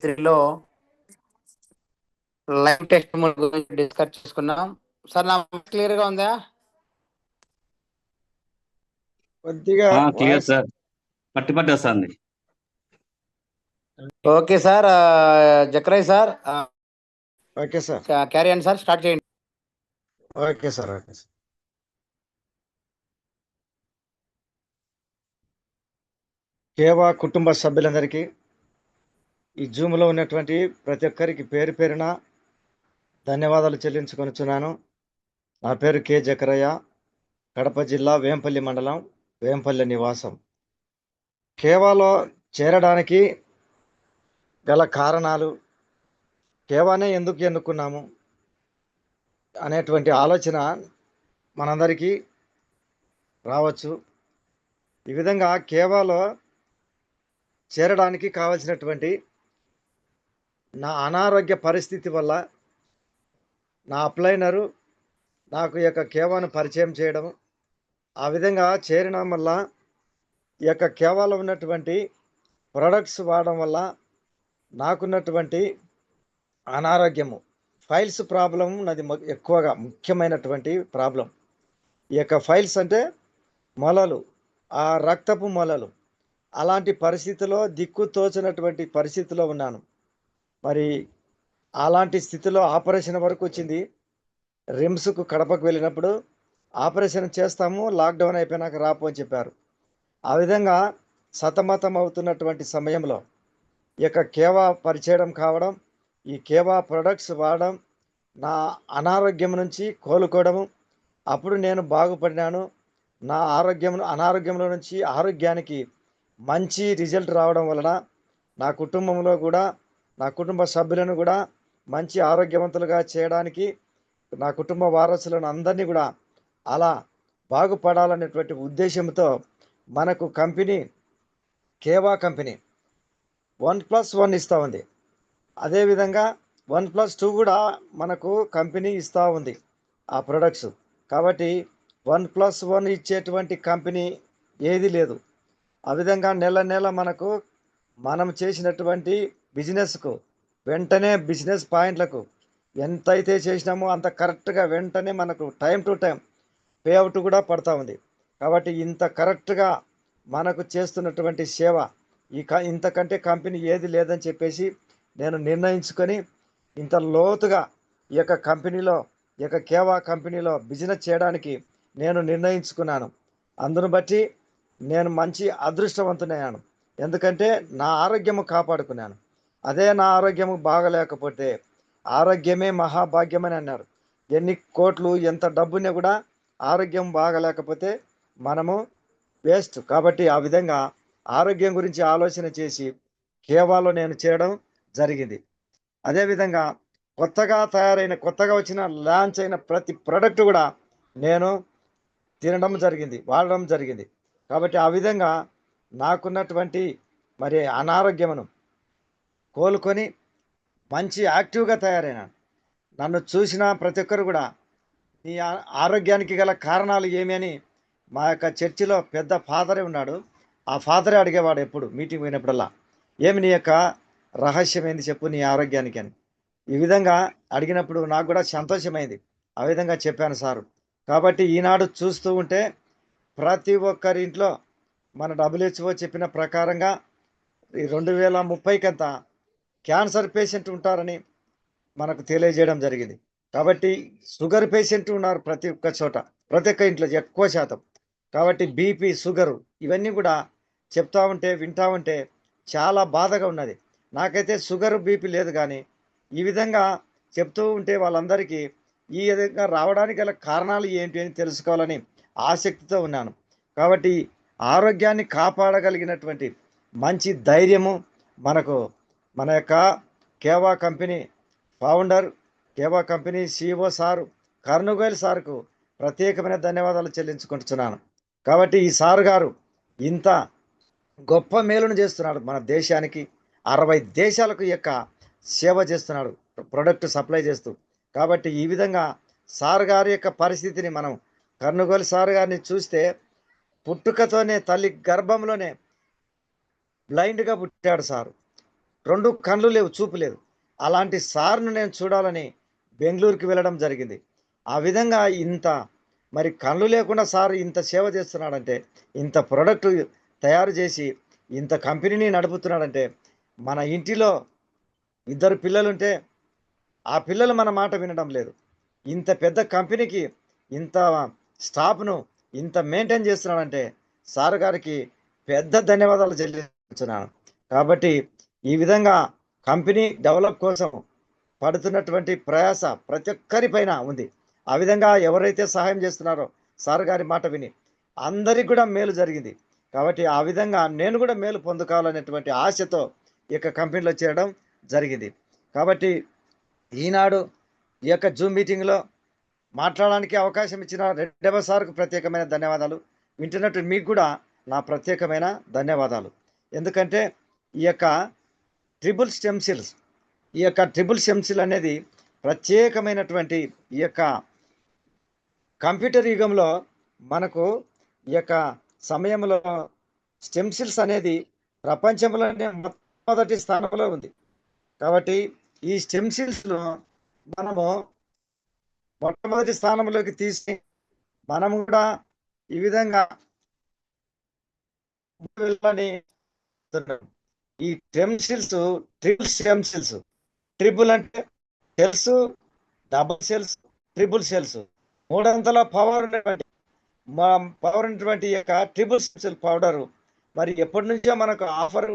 త్రీలో live test గురించి discuss చేసుకున్నాం. సార్ నా క్లియర్ గా ఉందా? కొద్దిగా క్లియర్ సార్, పట్టి వస్తుంది. Okay sir. జక్రయ్ sir, okay sir, carry on sir, start చేయండి. Okay sir, okay sir. Keva కుటుంబ సభ్యులందరికీ, ఈ జూమ్లో ఉన్నటువంటి ప్రతి ఒక్కరికి పేరు పేరున ధన్యవాదాలు చెల్లించుకొనుచున్నాను. నా పేరు కె జకరయ్య, కడప జిల్లా వేంపల్లి మండలం, వేంపల్లి నివాసం. కేవాలో చేరడానికి గల కారణాలు, కేవానే ఎందుకు ఎన్నుకున్నాము అనేటువంటి ఆలోచన మనందరికీ రావచ్చు. ఈ విధంగా కేవాలో చేరడానికి కావలసినటువంటి నా అనారోగ్య పరిస్థితి వల్ల నా అప్లైనరు నాకు ఈ యొక్క కేవాను పరిచయం చేయడం, ఆ విధంగా చేరడం వల్ల ఈ యొక్క కేవాలో ఉన్నటువంటి ప్రొడక్ట్స్ వాడడం వల్ల నాకున్నటువంటి అనారోగ్యము, ఫైల్స్ ప్రాబ్లం నాది ఎక్కువగా ముఖ్యమైనటువంటి ప్రాబ్లం. ఈ యొక్క ఫైల్స్ అంటే మొలలు, ఆ రక్తపు మొలలు, అలాంటి పరిస్థితిలో దిక్కు తోచినటువంటి పరిస్థితిలో ఉన్నాను. మరి అలాంటి స్థితిలో ఆపరేషన్ వరకు వచ్చింది. రిమ్స్కు కడపకు వెళ్ళినప్పుడు ఆపరేషన్ చేస్తాము, లాక్డౌన్ అయిపోయినాక రాపు అని చెప్పారు. ఆ విధంగా సతమతం అవుతున్నటువంటి సమయంలో ఈ యొక్క కేవా పరిచయం కావడం, ఈ కేవా ప్రొడక్ట్స్ వాడడం, నా అనారోగ్యం నుంచి కోలుకోవడము, అప్పుడు నేను బాగుపడినాను. నా అనారోగ్యంలో నుంచి ఆరోగ్యానికి మంచి రిజల్ట్ రావడం వలన నా కుటుంబంలో కూడా, నా కుటుంబ సభ్యులను కూడా మంచి ఆరోగ్యవంతులుగా చేయడానికి, నా కుటుంబ వారసులను అందరినీ కూడా అలా బాగుపడాలనేటువంటి ఉద్దేశంతో మనకు కంపెనీ, కేవా కంపెనీ 1+1 ఇస్తూ ఉంది. అదేవిధంగా 1+2 కూడా మనకు కంపెనీ ఇస్తూ ఉంది ఆ ప్రొడక్ట్స్. కాబట్టి 1+1 ఇచ్చేటువంటి కంపెనీ ఏది లేదు. ఆ విధంగా నెల నెల మనం చేసినటువంటి బిజినెస్కు వెంటనే బిజినెస్ పాయింట్లకు ఎంతైతే చేసినామో అంత కరెక్ట్గా వెంటనే మనకు time to time pay out కూడా పడుతూ ఉంది. కాబట్టి ఇంత కరెక్ట్గా మనకు చేస్తున్నటువంటి సేవ ఇంతకంటే కంపెనీ ఏది లేదని చెప్పేసి నేను నిర్ణయించుకొని ఇంత లోతుగా ఈ యొక్క కంపెనీలో, ఈ యొక్క కేవా కంపెనీలో బిజినెస్ చేయడానికి నేను నిర్ణయించుకున్నాను. అందును బట్టి నేను మంచి అదృష్టవంతునయ్యాను. ఎందుకంటే నా ఆరోగ్యము కాపాడుకున్నాను. అదే నా ఆరోగ్యము బాగలేకపోతే, ఆరోగ్యమే మహాభాగ్యమని అన్నారు. ఎన్ని కోట్లు ఎంత డబ్బునే కూడా ఆరోగ్యం బాగలేకపోతే మనము వేస్ట్. కాబట్టి ఆ విధంగా ఆరోగ్యం గురించి ఆలోచన చేసి కేవాలో నేను చేయడం జరిగింది. అదేవిధంగా కొత్తగా వచ్చిన లాంచ్ అయిన ప్రతి ప్రోడక్ట్ కూడా నేను తినడం జరిగింది, వాడడం జరిగింది. కాబట్టి ఆ విధంగా నాకున్నటువంటి మరి అనారోగ్యమును కోలుకొని మంచి యాక్టివ్గా తయారైనాను. నన్ను చూసిన ప్రతి ఒక్కరు కూడా నీ ఆరోగ్యానికి గల కారణాలు ఏమి అని మా యొక్క చర్చిలో పెద్ద ఫాదరే ఉన్నాడు. ఆ ఫాదరే అడిగేవాడు ఎప్పుడు మీటింగ్ పోయినప్పుడల్లా, ఏమి నీ యొక్క రహస్యం ఏంది చెప్పు నీ ఆరోగ్యానికి అని. ఈ విధంగా అడిగినప్పుడు నాకు కూడా సంతోషమైంది. ఆ విధంగా చెప్పాను సారు. కాబట్టి ఈనాడు చూస్తూ ఉంటే ప్రతి ఒక్కరి ఇంట్లో మన WHO చెప్పిన ప్రకారంగా ఈ 2030కంతా క్యాన్సర్ పేషెంట్ ఉంటారని మనకు తెలియజేయడం జరిగింది. కాబట్టి షుగర్ పేషెంట్ ఉన్నారు ప్రతి ఒక్క చోట, ప్రతి ఒక్క ఇంట్లో ఎక్కువ శాతం. కాబట్టి బీపీ, షుగరు ఇవన్నీ కూడా చెప్తా ఉంటే, వింటా ఉంటే చాలా బాధగా ఉన్నది. నాకైతే షుగర్, బీపీ లేదు, కానీ ఈ విధంగా చెప్తూ ఉంటే వాళ్ళందరికీ ఈ విధంగా రావడానికి గల కారణాలు ఏంటి అని తెలుసుకోవాలని ఆసక్తితో ఉన్నాను. కాబట్టి ఆరోగ్యాన్ని కాపాడగలిగినటువంటి మంచి ధైర్యము మనకు మన యొక్క కేవా company founder, కేవా company CEO sir కర్నుగోయల్ సార్కు ప్రత్యేకమైన ధన్యవాదాలు చెల్లించుకుంటున్నాను. కాబట్టి ఈ సారు గారు ఇంత గొప్ప మేలును చేస్తున్నాడు మన దేశానికి. 60 దేశాలకు యొక్క సేవ చేస్తున్నాడు, ప్రొడక్ట్ సప్లై చేస్తూ. కాబట్టి ఈ విధంగా సార్ గారి యొక్క పరిస్థితిని మనం, కర్నుగోలు సార్ గారిని చూస్తే పుట్టుకతోనే తల్లి గర్భంలోనే బ్లైండ్గా పుట్టాడు సారు. 2 కళ్ళు లేవు, చూపు లేదు. అలాంటి సార్‌ను నేను చూడాలని బెంగుళూరుకి వెళ్ళడం జరిగింది. ఆ విధంగా ఇంత మరి కళ్ళు లేకుండా సార్ ఇంత సేవ చేస్తున్నాడంటే, ఇంత ప్రొడక్ట్ తయారు చేసి, ఇంత కంపెనీని నడుపుతున్నాడంటే, మన ఇంటిలో ఇద్దరు పిల్లలుంటే, ఆ పిల్లలు మన మాట వినడం లేదు. ఇంత పెద్ద కంపెనీకి ఇంత స్టాఫ్‌ను ఇంత మెయింటైన్ చేస్తున్నాడంటే, సార్ గారికి పెద్ద ధన్యవాదాలు చెల్లిస్తున్నాను. కాబట్టి ఈ విధంగా కంపెనీ డెవలప్ కోసం పడుతున్నటువంటి ప్రయాస ప్రతి ఒక్కరి పైన ఉంది. ఆ విధంగా ఎవరైతే సహాయం చేస్తున్నారో సార్ గారి మాట విని అందరికి కూడా మేలు జరిగింది. కాబట్టి ఆ విధంగా నేను కూడా మేలు పొందుకోవాలనేటువంటి ఆశతో ఈ యొక్క కంపెనీలో చేరడం జరిగింది. కాబట్టి ఈనాడు ఈ యొక్క జూమ్ మీటింగ్‌లో మాట్లాడడానికి అవకాశం ఇచ్చిన రెడ్డెమ్మ సార్‌కు ప్రత్యేకమైన ధన్యవాదాలు. వింటున్నట్టు మీకు కూడా నా ప్రత్యేకమైన ధన్యవాదాలు. ఎందుకంటే ఈ యొక్క ట్రిపుల్ స్టెమ్ సెల్స్ ఈ యొక్క ట్రిపుల్ స్టెమ్ సెల్ అనేది ప్రత్యేకమైనటువంటి ఈ యొక్క కంప్యూటర్ యుగంలో మనకు ఈ యొక్క సమయంలో స్టెమ్ సెల్స్ అనేది ప్రపంచంలోనే మొట్టమొదటి స్థానంలో ఉంది. కాబట్టి ఈ స్టెమ్ సెల్స్‌ను మనము మొట్టమొదటి స్థానంలోకి తీసి మనం కూడా ఈ విధంగా వెళ్ళాలని చెప్తున్నాను. ఈ stem cells triple stem cells. Triple అంటే cells, double cells, triple cells. మూడంతల పవర్ ఉన్నటువంటి ఈ యొక్క ట్రిపుల్ సెల్ పౌడరు మరి ఎప్పటి నుంచో మనకు ఆఫర్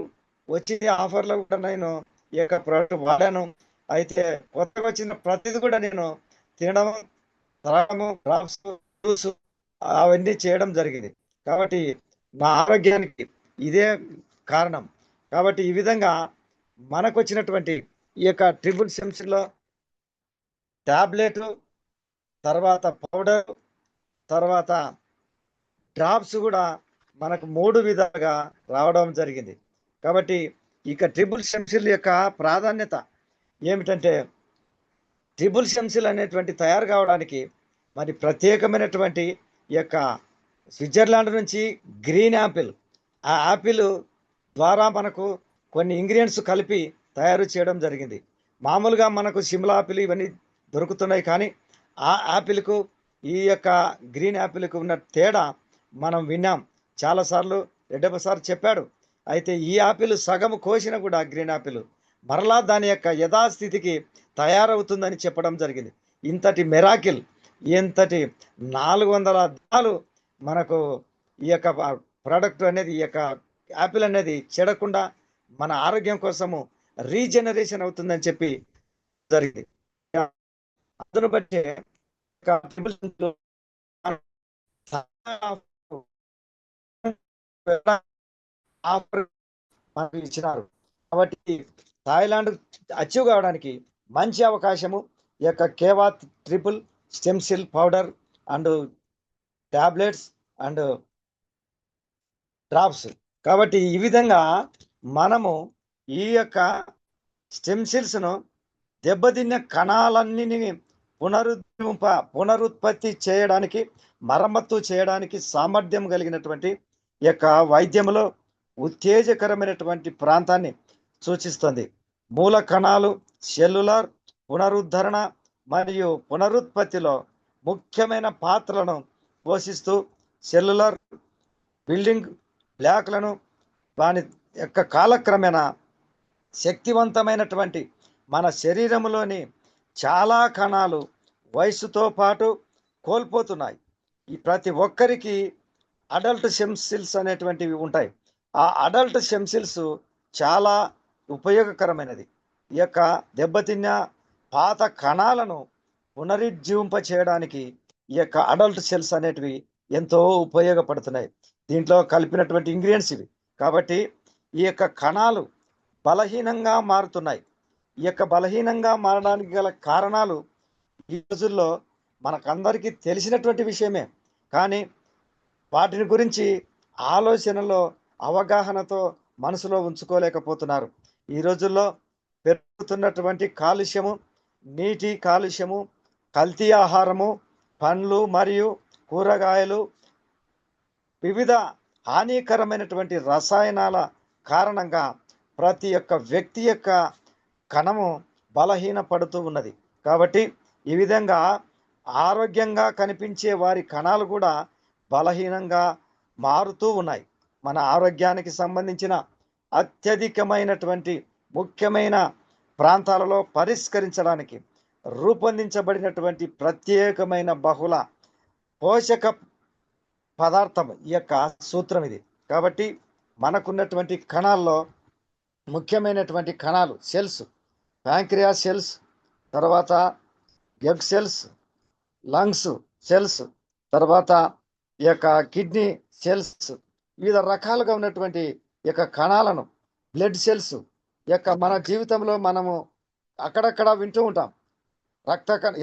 వచ్చింది. ఆఫర్లో కూడా నేను ఈ యొక్క ప్రోడక్ట్ వాడాను. అయితే కొత్తగా వచ్చిన ప్రతిది కూడా నేను తినడం, త్రాగము, డ్రాప్స్, జ్యూస్ అవన్నీ చేయడం జరిగింది. కాబట్టి నా ఆరోగ్యానికి ఇదే కారణం. కాబట్టి ఈ విధంగా మనకొచ్చినటువంటి ఈ యొక్క ట్రిపుల్ సెమ్స్‌లో టాబ్లెటు, తర్వాత పౌడర్, తర్వాత డ్రాప్స్ కూడా మనకు 3 విధాలుగా రావడం జరిగింది. కాబట్టి ఇక ట్రిపుల్ సెమ్సిల్ యొక్క ప్రాధాన్యత ఏమిటంటే, ట్రిపుల్ సెమ్సిల్ అనేటువంటి తయారు కావడానికి మరి ప్రత్యేకమైనటువంటి ఈ యొక్క స్విట్జర్లాండ్ నుంచి గ్రీన్ యాపిల్, ఆ యాపిల్ ద్వారా మనకు కొన్ని ఇంగ్రీడియంట్స్ కలిపి తయారు చేయడం జరిగింది. మామూలుగా మనకు సిమ్లా యాపిల్ ఇవన్నీ దొరుకుతున్నాయి, కానీ ఆ యాపిల్కు ఈ యొక్క గ్రీన్ యాపిల్కు ఉన్న తేడా మనం విన్నాం చాలాసార్లు. రెడ్డప్ప సార్ చెప్పాడు. అయితే ఈ యాపిల్ సగము కోసిన కూడా గ్రీన్ యాపిల్ మరలా దాని యొక్క యథాస్థితికి తయారవుతుందని చెప్పడం జరిగింది. ఇంతటి మెరాకిల్, ఇంతటి 400 అద్దాలు మనకు ఈ యొక్క ప్రోడక్ట్ అనేది, ఈ యొక్క యాపిల్ అనేది చెడకుండా మన ఆరోగ్యం కోసము రీజనరేషన్ అవుతుందని చెప్పి జరిగింది. అందును బట్టి ఆఫర్ మనకు ఇచ్చినారు. కాబట్టి థాయిలాండ్ అచీవ్ కావడానికి మంచి అవకాశము ఈ యొక్క Keva triple stem cell powder and tablets and drops. కాబట్టి ఈ విధంగా మనము ఈ యొక్క స్టెమ్ సెల్స్ను దెబ్బతిన్న కణాలన్నిటిని పునరుత్పత్తి చేయడానికి, మరమ్మత్తు చేయడానికి సామర్థ్యం కలిగినటువంటి ఈ యొక్క వైద్యంలో ఉత్తేజకరమైనటువంటి ప్రాంతాన్ని సూచిస్తుంది. మూల కణాలు సెల్యులార్ పునరుద్ధరణ మరియు పునరుత్పత్తిలో ముఖ్యమైన పాత్రలను పోషిస్తూ సెల్యులార్ బిల్డింగ్ బ్లాక్లను దాని యొక్క కాలక్రమేణా శక్తివంతమైనటువంటి మన శరీరంలోని చాలా కణాలు వయసుతో పాటు కోల్పోతున్నాయి. ఈ ప్రతి ఒక్కరికి అడల్ట్ స్టెమ్ సెల్స్ అనేటువంటివి ఉంటాయి. ఆ అడల్ట్ స్టెమ్ సెల్స్ చాలా ఉపయోగకరమైనది. ఈ యొక్క దెబ్బతిన్న పాత కణాలను పునరుజ్జీవింప చేయడానికి ఈ యొక్క అడల్ట్ సెల్స్ అనేటివి ఎంతో ఉపయోగపడుతున్నాయి. దీంట్లో కలిపినటువంటి ఇంగ్రీడియంట్స్ ఇవి. కాబట్టి ఈ యొక్క కణాలు బలహీనంగా మారుతున్నాయి. ఈ యొక్క బలహీనంగా మారడానికి గల కారణాలు ఈ రోజుల్లో మనకందరికీ తెలిసినటువంటి విషయమే, కానీ వాటిని గురించి ఆలోచనలో అవగాహనతో మనసులో ఉంచుకోలేకపోతున్నారు. ఈ రోజుల్లో పెరుగుతున్నటువంటి కాలుష్యము, నీటి కాలుష్యము, కల్తీ ఆహారము, పండ్లు మరియు కూరగాయలు, వివిధ హానికరమైనటువంటి రసాయనాల కారణంగా ప్రతి ఒక్క వ్యక్తి యొక్క కణము బలహీనపడుతూ ఉన్నది. కాబట్టి ఈ విధంగా ఆరోగ్యంగా కనిపించే వారి కణాలు కూడా బలహీనంగా మారుతూ ఉన్నాయి. మన ఆరోగ్యానికి సంబంధించిన అత్యధికమైనటువంటి ముఖ్యమైన ప్రాంతాలలో పరిష్కరించడానికి రూపొందించబడినటువంటి ప్రత్యేకమైన బహుళ పోషక పదార్థం ఈ యొక్క సూత్రం ఇది. కాబట్టి మనకున్నటువంటి కణాల్లో ముఖ్యమైనటువంటి కణాలు సెల్స్, ప్యాంక్రియాస్ సెల్స్, తర్వాత ఎగ్ సెల్స్, లంగ్స్ సెల్స్, తర్వాత ఈ యొక్క కిడ్నీ సెల్స్, వివిధ రకాలుగా ఉన్నటువంటి ఈ యొక్క కణాలను, బ్లడ్ సెల్స్ యొక్క మన జీవితంలో మనము అక్కడక్కడ వింటూ ఉంటాం,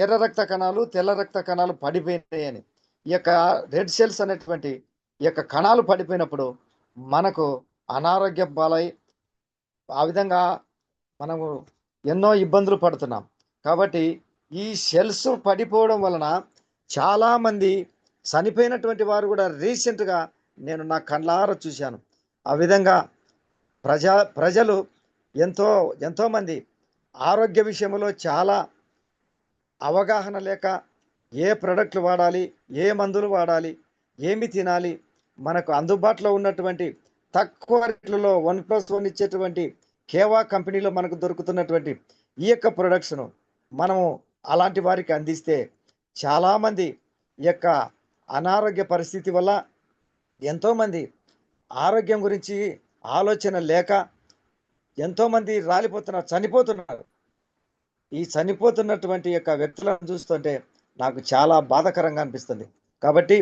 ఎర్ర రక్త కణాలు, తెల్ల రక్త కణాలు పడిపోయినాయి అని. ఈ యొక్క రెడ్ సెల్స్ అనేటువంటి ఈ యొక్క కణాలు పడిపోయినప్పుడు మనకు అనారోగ్య పాలై ఆ విధంగా మనము ఎన్నో ఇబ్బందులు పడుతున్నాం. కాబట్టి ఈ సెల్స్ పడిపోవడం వలన చాలామంది చనిపోయినటువంటి వారు కూడా రీసెంట్గా నేను నా కళ్ళారా చూశాను. ఆ విధంగా ప్రజలు ఎంతోమంది ఆరోగ్య విషయంలో చాలా అవగాహన లేక ఏ ప్రొడక్ట్లు వాడాలి, ఏ మందులు వాడాలి, ఏమి తినాలి, మనకు అందుబాటులో ఉన్నటువంటి తక్కువ రేట్లలో 1+1 ఇచ్చేటువంటి కేవా కంపెనీలో మనకు దొరుకుతున్నటువంటి ఈ యొక్క ప్రొడక్ట్స్ను మనము అలాంటి వారికి అందిస్తే చాలామంది ఈ యొక్క అనారోగ్య పరిస్థితి వల్ల ఎంతోమంది ఆరోగ్యం గురించి ఆలోచన లేక ఎంతోమంది రాలిపోతున్నారు, చనిపోతున్నారు. ఈ చనిపోతున్నటువంటి యొక్క వ్యక్తులను చూస్తుంటే నాకు చాలా బాధాకరంగా అనిపిస్తుంది. కాబట్టి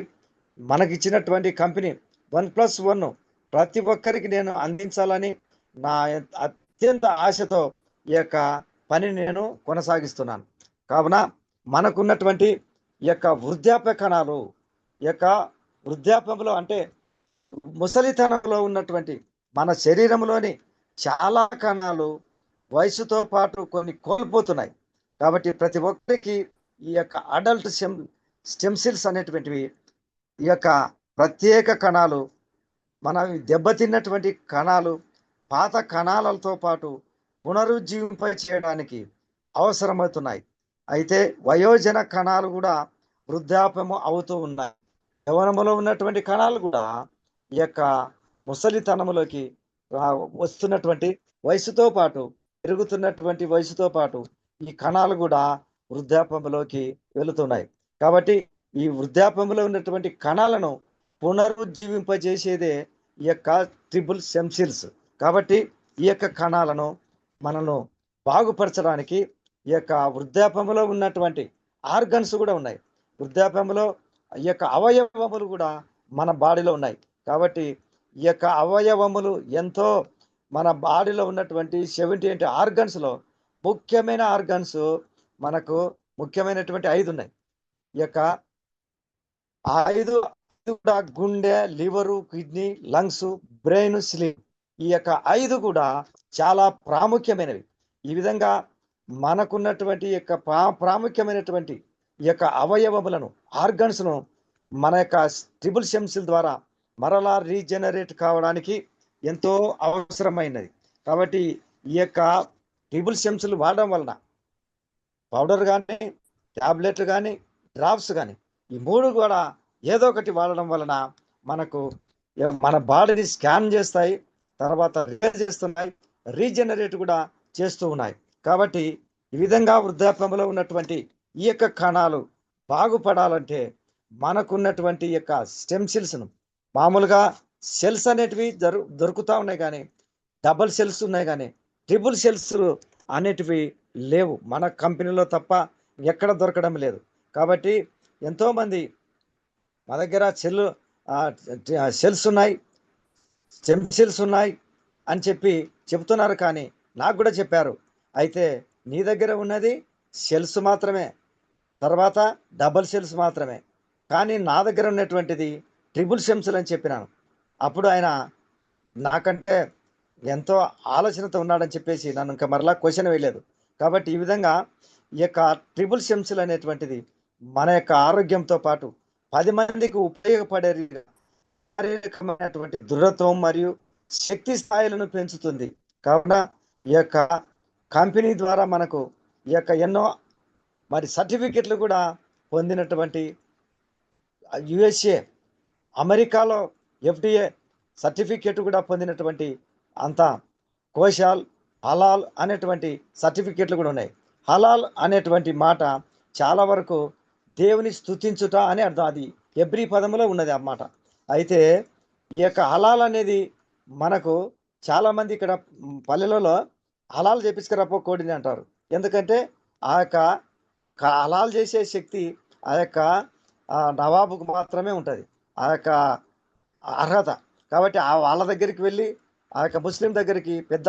మనకిచ్చినటువంటి కంపెనీ 1+1 ప్రతి ఒక్కరికి నేను అందించాలని నా అత్యంత ఆశతో ఈ యొక్క పనిని నేను కొనసాగిస్తున్నాను. కావున మనకున్నటువంటి ఈ యొక్క వృద్ధాప్య కణాలు, ఈ యొక్క వృద్ధాప్యంలో అంటే ముసలితనంలో ఉన్నటువంటి మన శరీరంలోని చాలా కణాలు వయసుతో పాటు కొన్ని కోల్పోతున్నాయి. కాబట్టి ప్రతి ఒక్కరికి ఈ యొక్క అడల్ట్ స్టెమ్ సెల్స్ అనేటువంటివి, ఈ యొక్క ప్రత్యేక కణాలు, మన దెబ్బతిన్నటువంటి కణాలు పాత కణాలతో పాటు పునరుజ్జీవింప చేయడానికి అవసరమవుతున్నాయి. అయితే వయోజన కణాలు కూడా వృద్ధాప్యము అవుతూ ఉన్నాయి. యవ్వనములో ఉన్నటువంటి కణాలు కూడా ఈ యొక్క ముసలితనములోకి వస్తున్నటువంటి వయసుతో పాటు, పెరుగుతున్నటువంటి వయసుతో పాటు ఈ కణాలు కూడా వృద్ధాప్యంలోకి వెళుతున్నాయి. కాబట్టి ఈ వృద్ధాప్యంలో ఉన్నటువంటి కణాలను పునరుజ్జీవింపజేసేదే ఈ యొక్క ట్రిపుల్ స్టెమ్ సెల్స్. కాబట్టి ఈ యొక్క కణాలను మనను బాగుపరచడానికి ఈ యొక్క వృద్ధాప్యంలో ఉన్నటువంటి ఆర్గన్స్ కూడా ఉన్నాయి. వృద్ధాప్యంలో ఈ యొక్క అవయవములు కూడా మన బాడీలో ఉన్నాయి. కాబట్టి ఈ యొక్క అవయవములు ఎంతో మన బాడీలో ఉన్నటువంటి 78 ఆర్గన్స్లో ముఖ్యమైన ఆర్గన్స్ మనకు ముఖ్యమైనటువంటి 5 ఉన్నాయి. ఈ యొక్క 5 కూడా గుండె, liver, kidney, lungs, brain, sleep, ఈ యొక్క 5 కూడా చాలా ప్రాముఖ్యమైనవి. ఈ విధంగా మనకున్నటువంటి యొక్క ప్రాముఖ్యమైనటువంటి ఈ యొక్క అవయవములను, ఆర్గన్స్ను మన యొక్క ట్రిపుల్ స్టెమ్ సెల్ ద్వారా మరలా రీజనరేట్ కావడానికి ఎంతో అవసరమైనది. కాబట్టి ఈ యొక్క ట్రిపుల్ స్టెమ్ సెల్ వాడడం వలన పౌడర్ కానీ, ట్యాబ్లెట్లు కానీ, డ్రాప్స్ కానీ, ఈ 3 కూడా ఏదో ఒకటి వాడడం వలన మనకు మన బాడీని స్కాన్ చేస్తాయి, తర్వాత రిపేర్ చేస్తున్నాయి, రీజనరేట్ కూడా చేస్తూ ఉన్నాయి. కాబట్టి ఈ విధంగా వృద్ధాప్యంలో ఉన్నటువంటి ఈ యొక్క కణాలు బాగుపడాలంటే మనకున్నటువంటి ఈ యొక్క స్టెమ్ సెల్స్ను, మామూలుగా సెల్స్ అనేటివి దొరుకుతూ ఉన్నాయి కానీ డబల్ సెల్స్ ఉన్నాయి కానీ ట్రిపుల్ సెల్స్ అనేటివి లేవు. మన కంపెనీలో తప్ప ఎక్కడ దొరకడం లేదు. కాబట్టి ఎంతోమంది మా దగ్గర సెల్స్ ఉన్నాయి, స్టెమ్ సెల్స్ ఉన్నాయి అని చెప్తున్నారు. కానీ నాకు కూడా చెప్పారు, అయితే నీ దగ్గర ఉన్నది సెల్స్ మాత్రమే, తర్వాత డబల్ సెల్స్ మాత్రమే, కానీ నా దగ్గర ఉన్నటువంటిది ట్రిపుల్ స్టెమ్ సెల్ అని చెప్పినాను. అప్పుడు ఆయన నాకంటే ఎంతో ఆలోచనతో ఉన్నాడని చెప్పేసి నన్ను ఇంకా మరలా క్వశ్చన్ వేయలేదు. కాబట్టి ఈ విధంగా ఈ యొక్క ట్రిపుల్ స్టెమ్ సెల్ అనేటువంటిది మన యొక్క ఆరోగ్యంతో పాటు 10 మందికి ఉపయోగపడే శారీరకమైనటువంటి దృఢత్వం మరియు శక్తి స్థాయిలను పెంచుతుంది. కావున ఈ యొక్క కంపెనీ ద్వారా మనకు ఈ యొక్క ఎన్నో మరి సర్టిఫికెట్లు కూడా పొందినటువంటి యుఎస్ఏ, అమెరికాలో ఎఫ్డిఏ సర్టిఫికెట్ కూడా పొందినటువంటి అంత కోశాల్, హలాల్ అనేటువంటి సర్టిఫికెట్లు కూడా ఉన్నాయి. హలాల్ అనేటువంటి మాట చాలా వరకు దేవుని స్తుతించుట అని అర్థం. అది హెబ్రీ పదములో ఉన్నది అన్నమాట. అయితే ఈ యొక్క హలాల్ అనేది మనకు చాలామంది ఇక్కడ పల్లెలలో హలాల్ చేపించుకురాపో కోడిని అంటారు. ఎందుకంటే ఆ యొక్క హలాల్ చేసే శక్తి ఆ యొక్క నవాబుకు మాత్రమే ఉంటుంది, ఆ యొక్క అర్హత. కాబట్టి వాళ్ళ దగ్గరికి వెళ్ళి ఆ యొక్క ముస్లిం దగ్గరికి పెద్ద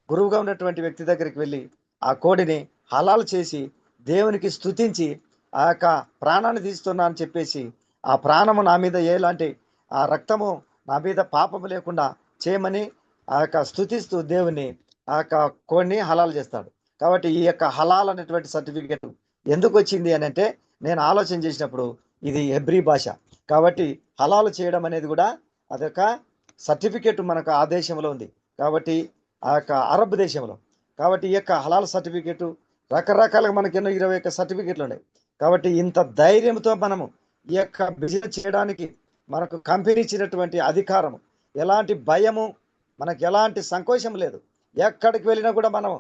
గురువుగా ఉన్నటువంటి వ్యక్తి దగ్గరికి వెళ్ళి ఆ కోడిని హలాల్ చేసి దేవునికి స్తుతించి ఆ యొక్క ప్రాణాన్ని తీస్తున్నా అని చెప్పేసి ఆ ప్రాణము నా మీద ఎలాంటి ఆ రక్తము నా మీద పాపము లేకుండా చేయమని ఆ యొక్క స్తుతిస్తూ దేవుని ఆ యొక్క కోడిని హలాల్ చేస్తాడు. కాబట్టి ఈ యొక్క హలాల్ అనేటువంటి సర్టిఫికేట్ ఎందుకు వచ్చింది అని అంటే నేను ఆలోచన చేసినప్పుడు ఇది హెబ్రీ భాష. కాబట్టి హలాలు చేయడం అనేది కూడా అదొక సర్టిఫికేట్ మనకు ఆ దేశంలో ఉంది. కాబట్టి ఆ యొక్క అరబ్ దేశంలో. కాబట్టి ఈ యొక్క హలాల్ సర్టిఫికేటు రకరకాలుగా మనకి ఎన్నో 21 సర్టిఫికేట్లు ఉన్నాయి. కాబట్టి ఇంత ధైర్యంతో మనము ఈ యొక్క బిజినెస్ చేయడానికి మనకు కంపెనీ ఇచ్చినటువంటి అధికారము, ఎలాంటి భయము, మనకు ఎలాంటి సంకోచం లేదు. ఎక్కడికి వెళ్ళినా కూడా మనం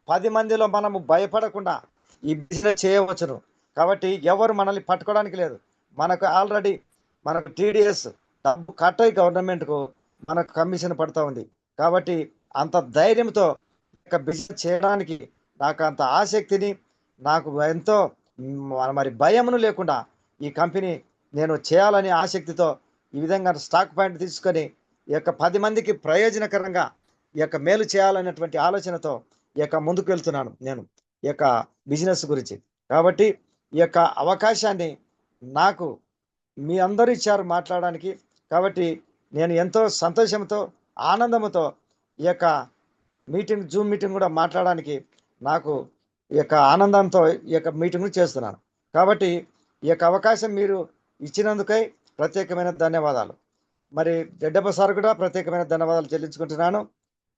10 మందిలో మనము భయపడకుండా ఈ బిజినెస్ చేయవచ్చును. కాబట్టి ఎవరు మనల్ని పట్టుకోవడానికి లేదు. మనకు ఆల్రెడీ మనకు టీడీఎస్ డబ్బు కట్ అయ్యి గవర్నమెంట్కు మనకు కమిషన్ పడుతూ ఉంది. కాబట్టి అంత ధైర్యంతో బిజినెస్ చేయడానికి నాకు అంత ఆసక్తిని, నాకు ఎంతో మరి భయమును లేకుండా ఈ కంపెనీ నేను చేయాలని ఆసక్తితో ఈ విధంగా స్టాక్ పాయింట్ తీసుకొని ఈ యొక్క 10 మందికి ప్రయోజనకరంగా ఈ యొక్క మేలు చేయాలనేటువంటి ఆలోచనతో ఈ యొక్క ముందుకు వెళ్తున్నాను నేను ఈ యొక్క బిజినెస్ గురించి. కాబట్టి ఈ యొక్క అవకాశాన్ని నాకు మీ అందరూ ఇచ్చారు మాట్లాడడానికి. కాబట్టి నేను ఎంతో సంతోషంతో, ఆనందంతో ఈ యొక్క జూమ్ మీటింగ్ కూడా మాట్లాడడానికి నాకు ఈ యొక్క ఆనందంతో ఈ యొక్క మీటింగ్ చేస్తున్నాను. కాబట్టి ఈ యొక్క అవకాశం మీరు ఇచ్చినందుకై ప్రత్యేకమైన ధన్యవాదాలు. మరి రెడ్డప్ప సార్ కూడా ప్రత్యేకమైన ధన్యవాదాలు చెల్లించుకుంటున్నాను.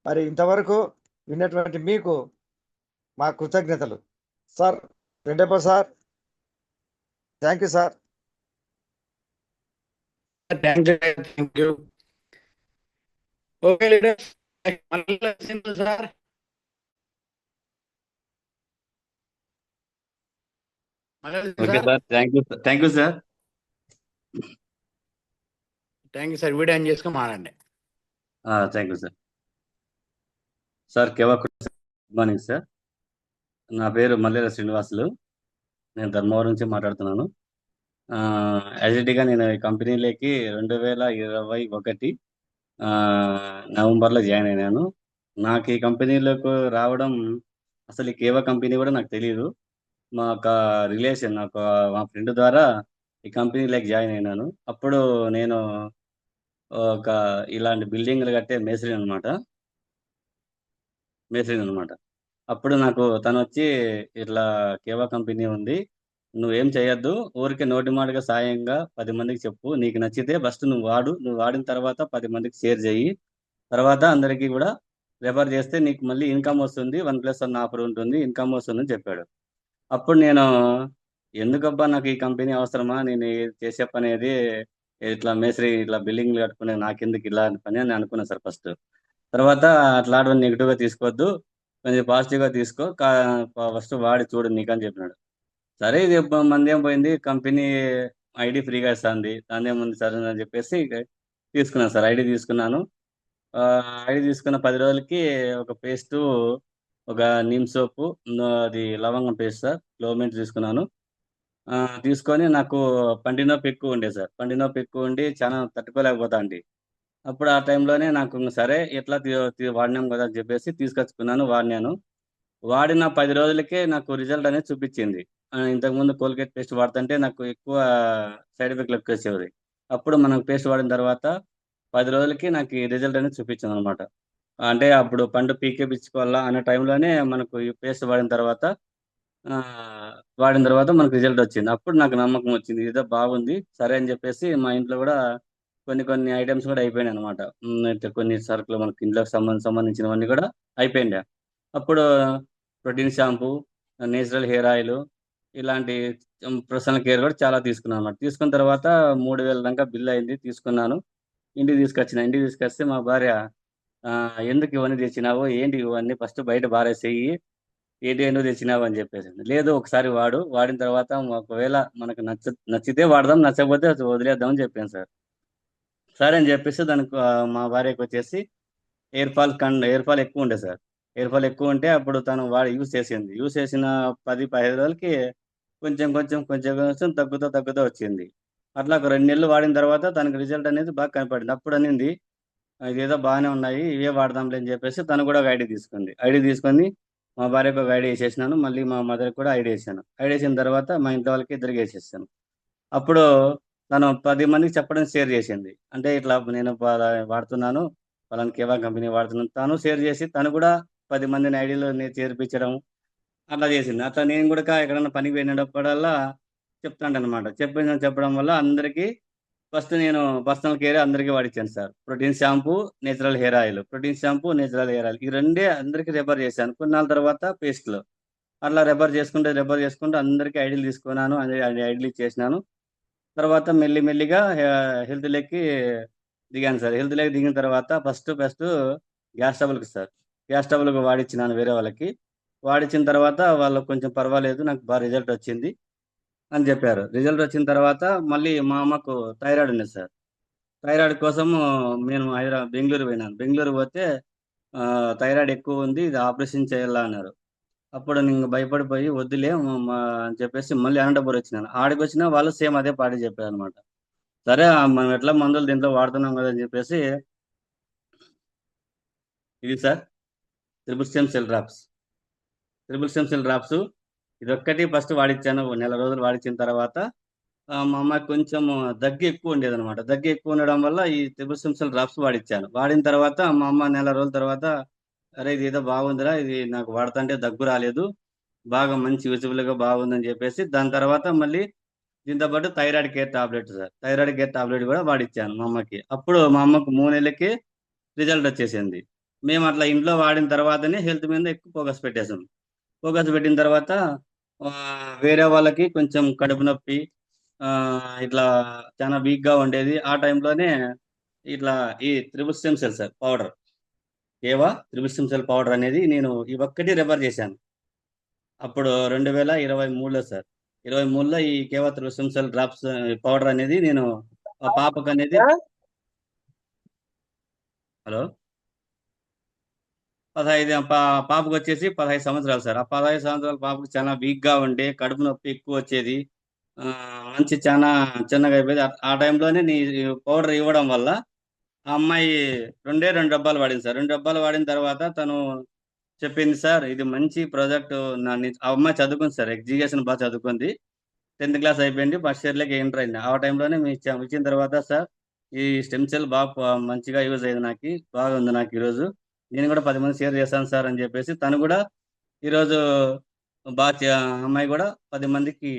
మరి ఇంతవరకు విన్నటువంటి మీకు మా కృతజ్ఞతలు sir. Reddappa sir, thank you sir. Thank you. Okay leader, simple sir. Okay sir, thank you sir. Thank you sir. Video on చేసుకొని మాట్లాడండి. Thank you sir. Sir Keva, good morning sir. నా పేరు మల్లెల శ్రీనివాసులు. నేను ధర్మవరం నుంచి మాట్లాడుతున్నాను. యాజిటీగా నేను ఈ కంపెనీలోకి 2021 నవంబర్లో జాయిన్ అయినాను. నాకు ఈ కంపెనీలోకి రావడం, అసలు ఈ కేవా కంపెనీ కూడా నాకు తెలియదు. మా ఒక రిలేషన్, మా ఫ్రెండ్ ద్వారా ఈ కంపెనీలోకి జాయిన్ అయినాను. అప్పుడు నేను ఒక ఇలాంటి బిల్డింగ్లు కట్టే మేస్త్రిని అనమాట. అప్పుడు నాకు తను వచ్చి, ఇట్లా కేవా కంపెనీ ఉంది, నువ్వేం చేయొద్దు, ఊరికే నోటి మాటగా సాయంగా 10 మందికి చెప్పు, నీకు నచ్చితే ఫస్ట్ నువ్వు వాడిన తర్వాత 10 మందికి షేర్ చేయి, తర్వాత అందరికీ కూడా రెఫర్ చేస్తే నీకు మళ్ళీ ఇన్కమ్ వస్తుంది, 1+1 ఆఫర్ ఉంటుంది, ఇన్కమ్ వస్తుందని చెప్పాడు. అప్పుడు నేను, ఎందుకబ్బా నాకు ఈ కంపెనీ అవసరమా, నేను చేసే పని అనేది ఇట్లా మేస్త్రి, ఇట్లా బిల్డింగ్లు కట్టుకునే, నాకెందుకు ఇలాంటి పని అని అనుకున్నాను సార్ ఫస్ట్. తర్వాత అట్లాంటివన్నీ నెగిటివ్గా తీసుకోవద్దు, కొంచెం పాజిటివ్గా తీసుకో, ఫస్ట్ వాడి చూడు నీకని చెప్పినాడు. సరే, ఇది మంది ఏం పోయింది, కంపెనీ ఐడి ఫ్రీగా ఇస్తుంది, దాని ఏముంది సరే అని చెప్పేసి తీసుకున్నాను సార్. ఐడి తీసుకున్నాను. ఐడి తీసుకున్న 10 రోజులకి ఒక పేస్టు, ఒక నీమ్ సోపు, అది లవంగం పేస్ట్ సార్, క్లోమెంట్ తీసుకున్నాను. తీసుకొని నాకు పంటి నొప్పి ఎక్కువ ఉండే సార్. పంటి నొప్పి ఎక్కువ ఉండి చాలా తట్టుకోలేకపోతా అండి. అప్పుడు ఆ టైంలోనే నాకు సరే ఎట్లా వాడినాం కదా అని చెప్పేసి తీసుకొచ్చుకున్నాను, వాడినాను. వాడిన 10 రోజులకే నాకు రిజల్ట్ అనేది చూపించింది. ఇంతకుముందు కోల్గేట్ పేస్ట్ వాడుతుంటే నాకు ఎక్కువ సైడ్ ఎఫెక్ట్లు ఎక్కువ వచ్చేది. అప్పుడు మనకు పేస్ట్ వాడిన తర్వాత 10 రోజులకి నాకు ఈ రిజల్ట్ అనేది చూపించింది అనమాట. అంటే అప్పుడు పండు పీకేపించుకోవాలా అనే టైంలోనే మనకు ఈ పేస్ట్ వాడిన తర్వాత మనకు రిజల్ట్ వచ్చింది. అప్పుడు నాకు నమ్మకం వచ్చింది, ఇదో బాగుంది సరే అని చెప్పేసి మా ఇంట్లో కూడా కొన్ని కొన్ని ఐటమ్స్ కూడా అయిపోయినాయి అనమాట. అయితే కొన్ని సరుకులు మనకి ఇంట్లోకి సంబంధించినవన్నీ కూడా అయిపోయిండే. అప్పుడు protein shampoo, natural hair oil ఇలాంటి పర్సనల్ కేర్ కూడా చాలా తీసుకున్నాను అనమాట. తీసుకున్న తర్వాత 3000 దాకా బిల్ అయింది. తీసుకున్నాను. ఇంటికి తీసుకొస్తే మా భార్య ఎందుకు ఇవన్నీ తెచ్చినావు, ఏంటి ఇవన్నీ, ఫస్ట్ బయట బారేసేయి, ఏంటి ఎందుకు తెచ్చినావు అని చెప్పేసి. లేదు ఒకసారి వాడిన తర్వాత ఒకవేళ మనకు నచ్చితే వాడదాం, నచ్చకపోతే అది వదిలేద్దాం అని చెప్పాను సార్. సరే అని చెప్పేసి దానికి మా భార్యకు వచ్చేసి ఎయిర్ ఫాల్ ఎక్కువ ఉండే సార్. ఎయిర్ ఫాల్ ఎక్కువ ఉంటే అప్పుడు తను యూజ్ చేసింది. యూజ్ చేసిన 10-15 రోజులకి కొంచెం కొంచెం కొంచెం కొంచెం తగ్గుతూ వచ్చింది. అట్లా ఒక 2 నెలలు వాడిన తర్వాత తనకు రిజల్ట్ అనేది బాగా కనపడింది. అప్పుడు అనింది ఇదేదో బాగానే ఉన్నాయి, ఇవే వాడదాంలే అని చెప్పేసి తను కూడా ఒక ఐడి తీసుకుంది. ఐడి తీసుకొని మా భార్యకు ఒక ఐడి వేసేసినాను, మళ్ళీ మా మదర్కి కూడా ఐడి వేసాను. ఐడి వేసిన తర్వాత మా ఇంట్లో వాళ్ళకి ఇద్దరికి వేసేసాను. అప్పుడు తను 10 మందికి చెప్పడం షేర్ చేసింది. అంటే ఇట్లా నేను వాడుతున్నాను, వాళ్ళని కేవా కంపెనీ వాడుతున్నాను. తను షేర్ చేసి తను కూడా 10 మందిని ఐడిలో చేర్పించడం అట్లా చేసింది. అట్లా నేను కూడా ఎక్కడన్నా పనికి వెళ్ళినప్పుడల్లా చెప్తాంటనమాట. చెప్పడం వల్ల అందరికీ ఫస్ట్ నేను పర్సనల్ కేర్ అందరికీ వాడిచ్చాను సార్. Protein shampoo, natural hair oil, protein shampoo, natural hair oil ఈ రెండే అందరికీ రెఫర్ చేశాను. కొన్నాళ్ళ తర్వాత పేస్ట్లు అట్లా రెఫర్ చేసుకుంటూ అందరికీ ఐడీలు తీసుకున్నాను, ఐడీలు ఇచ్చేసినాను. తర్వాత మెల్లిమెల్లిగా హెల్త్ లెక్కి దిగాను సార్. హెల్త్ లెక్కి దిగిన తర్వాత ఫస్ట్ గ్యాస్ ట్రబుల్కి సార్, గ్యాస్ ట్రబుల్కి వాడిచ్చినాను వేరే వాళ్ళకి. వాడిచ్చిన తర్వాత వాళ్ళకి కొంచెం పర్వాలేదు, నాకు బాగా రిజల్ట్ వచ్చింది అని చెప్పారు. రిజల్ట్ వచ్చిన తర్వాత మళ్ళీ మా అమ్మకు థైరాయిడ్ ఉంది సార్. థైరాయిడ్ కోసం నేను బెంగళూరు పోయినాను. బెంగళూరు పోతే థైరాయిడ్ ఎక్కువ ఉంది, ఇది ఆపరేషన్ చేయాలా అన్నారు. అప్పుడు నేను భయపడిపోయి వద్దులే అని చెప్పేసి మళ్ళీ అనంతపురం వచ్చినాను. ఆడికి వచ్చినా వాళ్ళు సేమ్ అదే పార్టీ చెప్పారు అనమాట. సరే మనం ఎట్లా మందులు దీంట్లో వాడుతున్నాం కదా అని చెప్పేసి ఇది sir triple stem cell drops ఇది ఒక్కటి ఫస్ట్ వాడిచ్చాను. నెల రోజులు వాడిచ్చిన తర్వాత మా అమ్మాయికి కొంచెం దగ్గు ఎక్కువ ఉండేది అనమాట. దగ్గు ఎక్కువ ఉండడం వల్ల ఈ ట్రిపుల్ స్టెమ్ సెల్ డ్రాప్స్ వాడిచ్చాను. వాడిన తర్వాత మా అమ్మ నెల రోజుల తర్వాత అరే ఇది ఏదో బాగుందిరా, ఇది నాకు వాడుతుంటే దగ్గు రాలేదు, బాగా మంచి విజిబుల్గా బాగుందని చెప్పేసి దాని తర్వాత మళ్ళీ దీంతో పాటు thyroid care tablet sir, thyroid care tablet కూడా వాడిచ్చాను మా అమ్మకి. అప్పుడు మా అమ్మకు 3 నెలలకి రిజల్ట్ వచ్చేసింది. మేము అట్లా ఇంట్లో వాడిన తర్వాతనే హెల్త్ మీద ఎక్కువ ఫోకస్ పెట్టేసాం. ఫోకస్ పెట్టిన తర్వాత వేరే వాళ్ళకి కొంచెం కడుపు నొప్పి ఇట్లా చాలా వీక్గా ఉండేది. ఆ టైంలోనే ఇట్లా ఈ triple stem cell sir powder, triple stem cell powder అనేది నేను ఈ ఒక్కటి రెఫర్ చేశాను. అప్పుడు 2023లో సార్, 23లో ఈ Keva triple stem cell drops powder అనేది నేను ఆ పాపకు అనేది హలో 15 పాపకు వచ్చేసి 15 సంవత్సరాలు సార్. ఆ 15 సంవత్సరాల పాపకు చాలా వీక్గా ఉండే, కడుపు నొప్పి ఎక్కువ వచ్చేది, మంచి చాలా చిన్నగా అయిపోయేది. ఆ టైంలోనే నీ పౌడర్ ఇవ్వడం వల్ల ఆ అమ్మాయి 2 డబ్బాలు వాడింది సార్. 2 డబ్బాలు వాడిన తర్వాత తను చెప్పింది సార్ ఇది మంచి ప్రాజెక్ట్. ఆ అమ్మాయి చదువుకుంది సార్, ఎడ్యుకేషన్ బాగా చదువుకుంది, 10th క్లాస్ అయిపోయింది, ఫస్ట్ ఇయర్లోకి ఎంటర్ అయింది. ఆ టైంలోనే మేము ఇచ్చిన తర్వాత సార్ ఈ స్టెమ్ సెల్ బాగా మంచిగా యూజ్ అయ్యింది, నాకు బాగుంది. నాకు ఈరోజు నేను కూడా 10 మంది షేర్ చేస్తాను సార్ అని చెప్పేసి తను కూడా ఈరోజు అమ్మాయి కూడా 10 మందికి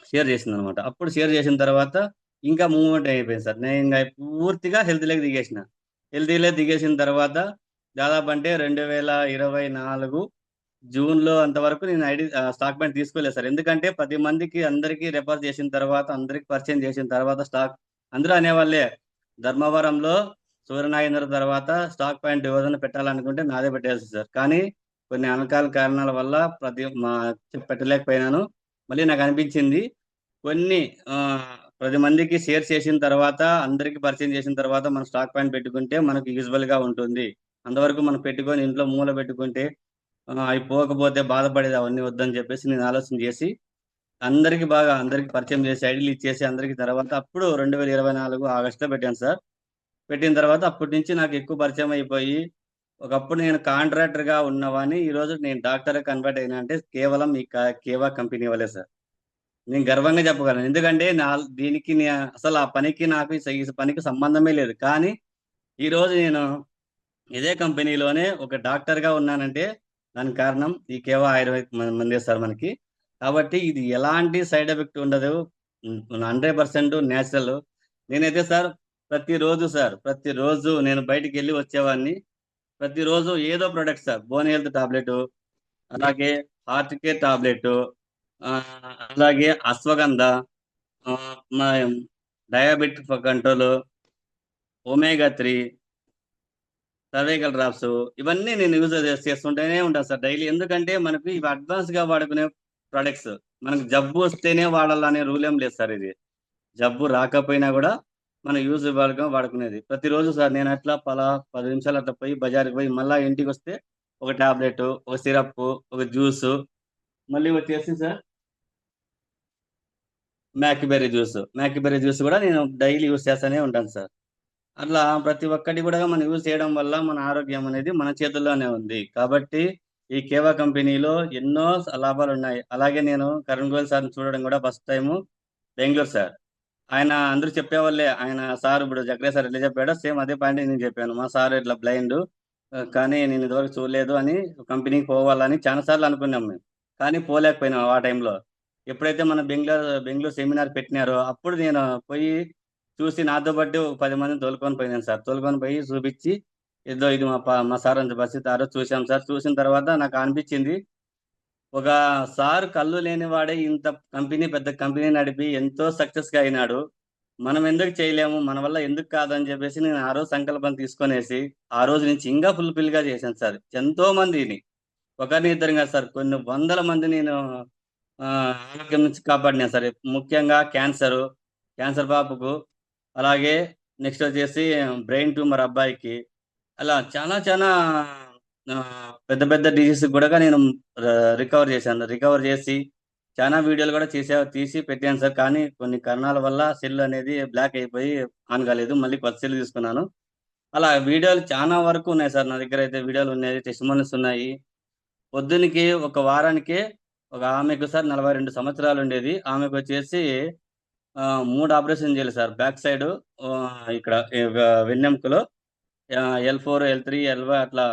షేర్ చేసింది అనమాట. అప్పుడు షేర్ చేసిన తర్వాత ఇంకా మూవ్మెంట్ అయిపోయింది సార్. నేను ఇంకా పూర్తిగా హెల్తీలోకి దిగేసిన తర్వాత దాదాపు అంటే 2024 జూన్లో అంతవరకు నేను స్టాక్ పాయింట్ తీసుకోలేదు సార్. ఎందుకంటే 10 మందికి అందరికీ రెఫర్ చేసిన తర్వాత, అందరికి పరిచయం చేసిన తర్వాత అందరూ అనేవాళ్ళే ధర్మవరంలో సూర్యనాగేంద్ర తర్వాత స్టాక్ పాయింట్ ఏదైనా పెట్టాలనుకుంటే నాదే పెట్టాల్సి సార్. కానీ కొన్ని అనకాల కారణాల వల్ల పెట్టలేకపోయినాను. మళ్ళీ నాకు అనిపించింది కొన్ని 10 మందికి షేర్ చేసిన తర్వాత, అందరికీ పరిచయం చేసిన తర్వాత మనం స్టాక్ పాయింట్ పెట్టుకుంటే మనకు యూజ్ఫుల్గా ఉంటుంది. అంతవరకు మనం పెట్టుకొని ఇంట్లో మూల పెట్టుకుంటే అవి పోకపోతే బాధపడేది, అవన్నీ వద్దని చెప్పేసి నేను ఆలోచన చేసి అందరికీ పరిచయం చేసి ఐడీలు ఇచ్చేసి అందరికీ తర్వాత అప్పుడు 2024 ఆగస్టులో పెట్టాను సార్. పెట్టిన తర్వాత అప్పటి నుంచి నాకు ఎక్కువ పరిచయం అయిపోయి, ఒకప్పుడు నేను కాంట్రాక్టర్గా ఉన్నవాడిని ఈరోజు నేను డాక్టర్గా కన్వర్ట్ అయినా అంటే కేవలం ఈ కేవా కంపెనీ వల్లే సార్. నేను గర్వంగా చెప్పగలను. ఎందుకంటే దీనికి అసలు ఆ పనికి నాకు ఈ పనికి సంబంధమే లేదు. కానీ ఈరోజు నేను ఇదే కంపెనీలోనే ఒక డాక్టర్గా ఉన్నానంటే దానికి కారణం ఈ కేవా ఆయుర్వేదిక్ మందే సార్ మనకి. కాబట్టి ఇది ఎలాంటి సైడ్ ఎఫెక్ట్ ఉండదు, 100% న్యాచురల్. నేనైతే సార్ ప్రతిరోజు సార్, ప్రతిరోజు నేను బయటికి వెళ్ళి వచ్చేవాడిని. ప్రతిరోజు ఏదో product sir, bone health tablet, అలాగే హార్ట్ కేర్ టాబ్లెట్, అలాగే అశ్వగంధ, ఆ, మా diabetic control, omega 3, cervical drops, ఇవన్నీ నేను యూజ్ చేస్తుంటేనే ఉంటాను సార్ డైలీ. ఎందుకంటే మనకు ఇవి అడ్వాన్స్ గా వాడుకునే ప్రొడక్ట్స్. మనకు జబ్బు వస్తేనే వాడాలనే రూల్ ఏం లేదు సార్. ఇది జబ్బు రాకపోయినా కూడా మన యూజ్ వాడుకునేది. ప్రతిరోజు సార్ నేను అట్లా 10 నిమిషాలు అట్లా పోయి బజార్కి పోయి మళ్ళీ ఇంటికి వస్తే ఒక టాబ్లెట్, ఒక సిరప్, ఒక జ్యూస్, మళ్ళీ వచ్చేసి సార్ మ్యాక్బెర్రీ జ్యూస్ కూడా నేను డైలీ యూజ్ చేస్తూనే ఉంటాను సార్. అట్లా ప్రతి ఒక్కటి కూడా మనం యూజ్ చేయడం వల్ల మన ఆరోగ్యం అనేది మన చేతుల్లోనే ఉంది. కాబట్టి ఈ కేవా కంపెనీలో ఎన్నో లాభాలు ఉన్నాయి. అలాగే నేను కరణ్ గోయల్ సార్ని చూడడం కూడా ఫస్ట్ టైము బెంగళూరు సార్. ఆయన అందరూ చెప్పేవాళ్ళే, ఆయన సార్ ఇప్పుడు జగ్రే సార్ ఎట్లా చెప్పాడో సేమ్ అదే పాయింట్ నేను చెప్పాను. మా సార్ ఇట్లా బ్లైండ్, కానీ నేను ఇదివరకు చూడలేదు అని కంపెనీకి పోవాలని చాలా సార్లు అనుకున్నాం మేము, కానీ పోలేకపోయినాం ఆ టైంలో. ఎప్పుడైతే మన బెంగళూరు సెమినార్ పెట్టినారో అప్పుడు నేను పోయి చూసి నాతో పాటు 10 మందిని తోలుకొని పోయినాను సార్. తోలుకొని పోయి చూపించి ఏదో ఇది మా సార్ అంత పరిస్థితి ఆ రోజు చూసాం సార్. చూసిన తర్వాత నాకు అనిపించింది, ఒక సార్ కళ్ళు లేని వాడే ఇంత పెద్ద కంపెనీ నడిపి ఎంతో సక్సెస్ గా అయినాడు. మనం ఎందుకు చేయలేము, మన వల్ల ఎందుకు కాదని చెప్పేసి నేను ఆ రోజు సంకల్పం తీసుకొనేసి ఆ రోజు నుంచి ఇంకా ఫుల్ఫిల్ గా చేశాను సార్. ఎంతో మందిని, ఒకరిని ఇద్దరు కాదు సార్, కొన్ని వందల మంది నేను ఆరోగ్యం నుంచి కాపాడినా సార్. ముఖ్యంగా క్యాన్సర్ పాపకు, అలాగే నెక్స్ట్ వచ్చేసి బ్రెయిన్ ట్యూమర్ అబ్బాయికి, అలా చాలా చాలా ఆ, పెద్ద పెద్ద డిసీజ్ కూడా నేను రికవర్ చేశాను. రికవర్ చేసి చాలా వీడియోలు కూడా తీసి పెట్టాను సార్. కానీ కొన్ని కారణాల వల్ల సెల్ అనేది బ్లాక్ అయిపోయి ఆన్ కాలేదు. మళ్ళీ కొత్త సెల్ తీసుకున్నాను. అలా వీడియోలు చాలా వరకు ఉన్నాయి సార్. నా దగ్గర అయితే వీడియోలు ఉన్నాయి, టెస్టిమోనీస్ ఉన్నాయి. పొద్దునికి ఒక వారానికే ఒక ఆమెకు సార్ 42 సంవత్సరాలు ఉండేది. ఆమెకు వచ్చేసి 3 ఆపరేషన్ చేయాలి సార్. బ్యాక్ సైడ్ ఇక్కడ వెన్నెముకలో L4, L3, L5 అట్లా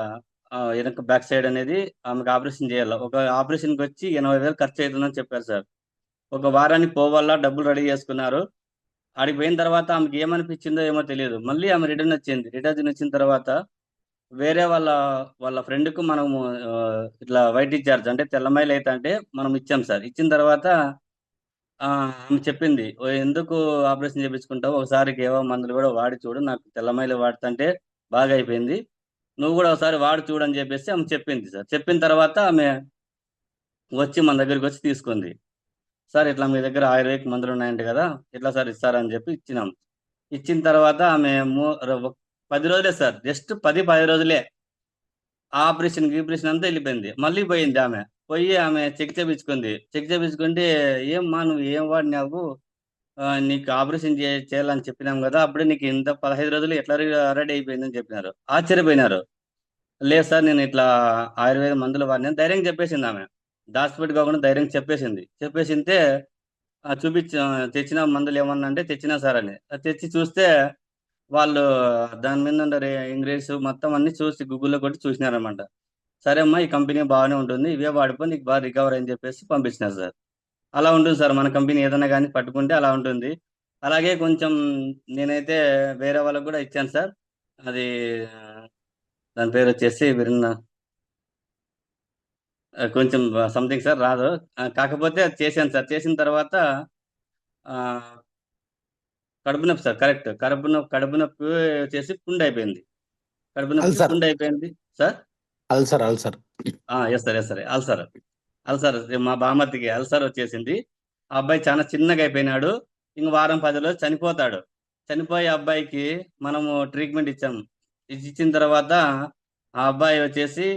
వెనక బ్యాక్ సైడ్ అనేది ఆమెకు ఆపరేషన్ చేయాలి. ఒక ఆపరేషన్కి వచ్చి 80,000 ఖర్చు అవుతుందని చెప్పారు సార్. ఒక వారానికి పోవాలా, డబ్బులు రెడీ చేసుకున్నారు. ఆడికి పోయిన తర్వాత ఆమెకి ఏమనిపించిందో ఏమో తెలియదు. మళ్ళీ ఆమె రిటర్న్ వచ్చిన తర్వాత వేరే వాళ్ళ ఫ్రెండ్కు మనము ఇట్లా వైట్ చార్జ్ అంటే తెల్లమైలు అయితే అంటే మనం ఇచ్చాం సార్. ఇచ్చిన తర్వాత ఆమె చెప్పింది, ఎందుకు ఆపరేషన్ చేయించుకుంటావు, ఒకసారి ఏవో మందులు కూడా వాడి చూడు, నాకు తెల్లమైలు వాడుతుంటే బాగా అయిపోయింది, నువ్వు కూడా ఒకసారి వాడి చూడని చెప్పేసి ఆమె చెప్పింది సార్. చెప్పిన తర్వాత ఆమె వచ్చి మన దగ్గరికి వచ్చి తీసుకుంది. సార్ ఇట్లా మీ దగ్గర ఆయుర్వేదిక్ మందులు ఉన్నాయంట కదా, ఇట్లా సార్ ఇస్తారని చెప్పి ఇచ్చినాం. ఇచ్చిన తర్వాత ఆమె 10 రోజులే సార్, జస్ట్ 10 రోజులే ఆపరేషన్ అంతా వెళ్ళిపోయింది. మళ్ళీ పోయింది ఆమె. పోయి ఆమె చెక్ చేపించుకుంటే, ఏమ్మా నువ్వు ఏం వాడినావు, నీకు ఆపరేషన్ చేయాలని చెప్పినాం కదా, అప్పుడే నీకు ఇంత 15 రోజులు ఎట్లా రెడీ అయిపోయిందని చెప్పినారు. ఆశ్చర్యపోయినారు. లేదు సార్ నేను ఇట్లా ఆయుర్వేద మందులు వాడినాను ధైర్యంగా చెప్పేసింది ఆమె. దాచిపెట్టి కాకుండా ధైర్యంగా చెప్పేసింటే తెచ్చిన మందులు ఏమన్నా అంటే తెచ్చినా సార్ అని. తెచ్చి చూస్తే వాళ్ళు దాని మీద ఉండే ఇంగ్రీడియంట్స్ మొత్తం అన్ని చూసి గూగుల్లో కొట్టి చూసినారనమాట. సరే అమ్మా ఈ కంపెనీ బాగానే ఉంటుంది, ఇవే వాడిపో, నీకు బాగా రికవర్ అని చెప్పేసి పంపించినారు సార్. అలా ఉంటుంది సార్ మన కంపెనీ ఏదైనా కానీ పట్టుకుంటే అలా ఉంటుంది. అలాగే కొంచెం నేనైతే వేరే వాళ్ళకు కూడా ఇచ్చాను సార్. అది దాని పేరు వచ్చేసి కొంచెం సంథింగ్ సార్ రాదు, కాకపోతే అది చేశాను సార్. చేసిన తర్వాత కడుపు నొప్పి సార్, కరెక్ట్, కడుపు నొప్పి వచ్చేసి పుండు అయిపోయింది. కడుపు నొప్పి అల్సర్ పుండు అయిపోయింది sir. Ulcer yes sir ulcer మా బామర్తికి అల్సర్ వచ్చేసింది. ఆ అబ్బాయి చాలా చిన్నగా అయిపోయినాడు. ఇంక వారం 10 రోజులు చనిపోతాడు. చనిపోయే అబ్బాయికి మనము ట్రీట్మెంట్ ఇచ్చాము. ఇచ్చిన తర్వాత ఆ అబ్బాయి వచ్చేసి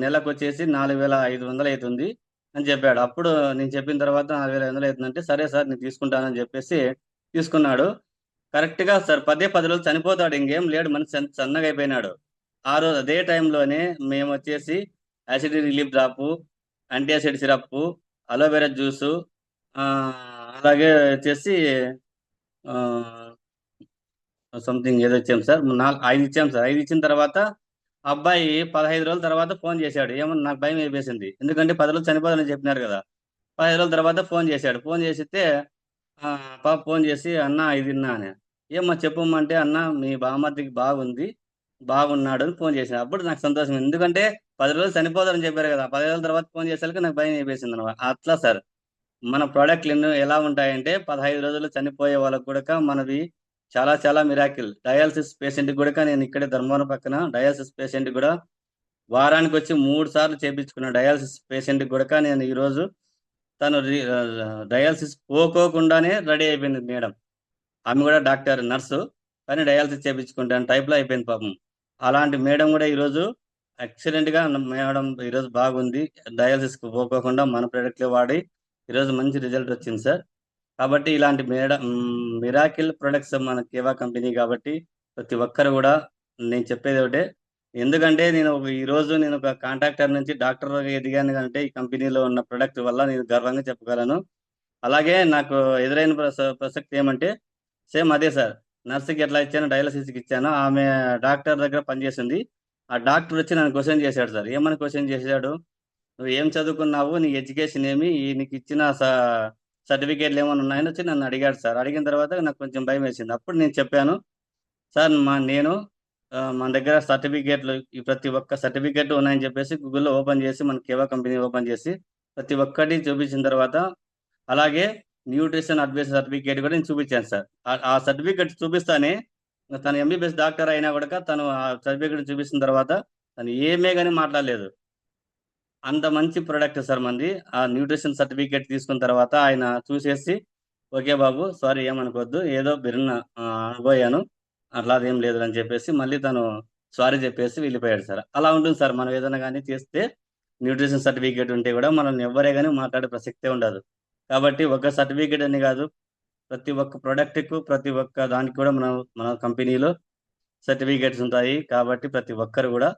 నెలకు వచ్చేసి 4,500 అవుతుంది అని చెప్పాడు. అప్పుడు నేను చెప్పిన తర్వాత 4,500 అవుతుందంటే సరే సార్ నేను తీసుకుంటానని చెప్పేసి తీసుకున్నాడు. కరెక్ట్గా సార్ 10 రోజులు చనిపోతాడు, ఇంకేం లేడు, మనిషి సన్నగా అయిపోయినాడు. ఆ రోజు అదే టైంలోనే మేము వచ్చేసి acid relief drop, antacid syrup, aloe vera juice, అలాగే వచ్చేసి సంథింగ్ ఏదో ఇచ్చాం సార్. 5 ఇచ్చాం సార్. 5 ఇచ్చిన తర్వాత అబ్బాయి 15 రోజుల తర్వాత ఫోన్ చేశాడు. ఏమన్నా నాకు భయం అయిపోయింది, ఎందుకంటే 10 రోజులు చనిపోదని చెప్పినారు కదా. 15 రోజుల తర్వాత ఫోన్ చేశాడు. ఫోన్ చేసితే పాప ఫోన్ చేసి అన్న ఇది విన్నా అని. ఏమ్మా చెప్పమ్మా అంటే, అన్న మీ బామర్దికి బాగున్నాడు అని ఫోన్ చేశాను. అప్పుడు నాకు సంతోషం. ఎందుకంటే 10 రోజులు చనిపోతారని చెప్పారు కదా! 10 రోజుల తర్వాత ఫోన్ చేసేసరికి నాకు భయం వేసేసింది అనమాట. అట్లా సార్ మన ప్రోడక్ట్లు ఎన్నో ఎలా ఉంటాయంటే 15 రోజులు చనిపోయే వాళ్ళకు కూడా మనవి చాలా చాలా మిరాకిల్. డయాలసిస్ పేషెంట్ కూడా నేను ఇక్కడే ధర్మవరం పక్కన డయాలసిస్ పేషెంట్ కూడా వారానికి వచ్చి 3 సార్లు చేపించుకున్న డయాలసిస్ పేషెంట్ కూడా నేను ఈరోజు తను డయాలసిస్ పోకోకుండానే రెడీ అయిపోయింది మేడం. ఆమె కూడా డాక్టర్ నర్సు, కానీ డయాలసిస్ చేయించుకుంటాను టైప్లో అయిపోయింది పాపం. అలాంటి మేడం కూడా ఈరోజు ఎక్సలెంట్గా మేడం ఈరోజు బాగుంది. డయాలసిస్కి పోకోకుండా మన ప్రోడక్ట్లే వాడి ఈరోజు మంచి రిజల్ట్ వచ్చింది సార్. కాబట్టి ఇలాంటి మిరాకిల్ ప్రొడక్ట్స్ మన కేవా కంపెనీ కాబట్టి ప్రతి ఒక్కరు కూడా నేను చెప్పేది ఒకటే. ఎందుకంటే ఈరోజు నేను ఒక కాంట్రాక్టర్ నుంచి డాక్టర్ ఎదిగాను అంటే ఈ కంపెనీలో ఉన్న ప్రొడక్ట్ వల్ల నేను గర్వంగా చెప్పగలను. అలాగే నాకు ఎదురైన ప్రసక్తి ఏమంటే సేమ్ అదే సార్. నర్సుకి ఎట్లా ఇచ్చానో డయాలసిస్కి ఇచ్చానో ఆమె డాక్టర్ దగ్గర పనిచేసింది. ఆ డాక్టర్ వచ్చి నన్ను క్వశ్చన్ చేశాడు సార్. ఏమని క్వశ్చన్ చేశాడు? నువ్వు ఏం చదువుకున్నావు, నీ ఎడ్యుకేషన్ ఏమి, నీకు ఇచ్చిన సర్టిఫికేట్లు ఏమైనా ఉన్నాయని వచ్చి నన్ను అడిగాడు సార్. అడిగిన తర్వాత నాకు కొంచెం భయం వేసింది. అప్పుడు నేను చెప్పాను, సార్ నేను మన దగ్గర సర్టిఫికేట్లు ప్రతి ఒక్క సర్టిఫికేట్ ఉన్నాయని చెప్పేసి గూగుల్లో ఓపెన్ చేసి మన కేవా కంపెనీ ఓపెన్ చేసి ప్రతి ఒక్కటి చూపించిన తర్వాత, అలాగే న్యూట్రిషన్ అడ్వైస్ సర్టిఫికేట్ కూడా నేను చూపించాను సార్. ఆ సర్టిఫికేట్ చూపిస్తానే తను ఎంబీబీఎస్ డాక్టర్ అయినా కూడా తను ఆ సర్టిఫికేట్ చూపించిన తర్వాత తను ఏమే కానీ మాట్లాడలేదు. అంత మంచి ప్రొడక్ట్ సార్ మంది. ఆ న్యూట్రిషన్ సర్టిఫికేట్ తీసుకున్న తర్వాత ఆయన చూసేసి, ఓకే బాబు సారీ ఏమనుకోవద్దు, ఏదో బిరున అనుభవాను, అట్లాదేం లేదు అని చెప్పేసి మళ్ళీ తను సారీ చెప్పేసి వెళ్ళిపోయాడు సార్. అలా ఉంటుంది సార్. మనం ఏదైనా కానీ చేస్తే న్యూట్రిషన్ సర్టిఫికేట్ ఉంటే కూడా మనల్ని ఎవరే కానీ మాట్లాడే ప్రసక్తే ఉండదు. కాబట్టి ఒక సర్టిఫికేట్ అని కాదు, ప్రతి ఒక్క ప్రోడక్ట్కు ప్రతి ఒక్క దానికి కూడా మన కంపెనీలో సర్టిఫికేట్స్ ఉంటాయి. కాబట్టి ప్రతి ఒక్కరు కూడా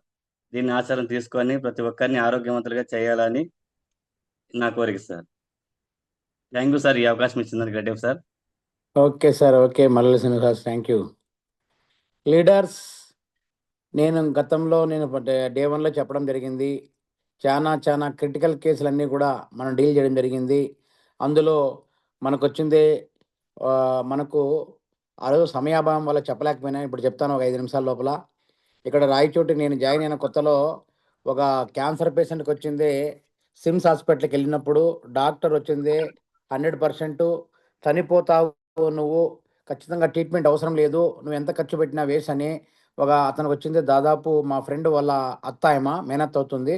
దీన్ని ఆచరణ తీసుకొని ప్రతి ఒక్కరిని ఆరోగ్యవంతులుగా చేయాలని నా కోరిక సార్. థ్యాంక్ యూ సార్, ఈ అవకాశం ఇచ్చినందుకు గడ్డేవ్ sir. Okay sir, okay Mallela Srinivas, thank you. Leaders, నేను గతంలో డే 1లో చెప్పడం జరిగింది. చాలా క్రిటికల్ కేసులన్నీ కూడా మనం డీల్ చేయడం జరిగింది. అందులో మనకు వచ్చింది మనకు ఆ రోజు సమయాభావం వల్ల చెప్పలేకపోయినా ఇప్పుడు చెప్తాను ఒక 5 నిమిషాల లోపల. ఇక్కడ రాయచోటి నేను జాయిన్ అయిన కొత్తలో ఒక క్యాన్సర్ పేషెంట్కి వచ్చింది. సిమ్స్ హాస్పిటల్కి వెళ్ళినప్పుడు డాక్టర్ వచ్చింది 100% చనిపోతావు నువ్వు, ఖచ్చితంగా ట్రీట్మెంట్ అవసరం లేదు, నువ్వు ఎంత ఖర్చు పెట్టినా వేస్ట్ అని. అతనికి వచ్చింది దాదాపు మా ఫ్రెండ్ వాళ్ళ అత్త, మేనత్త అవుతుంది.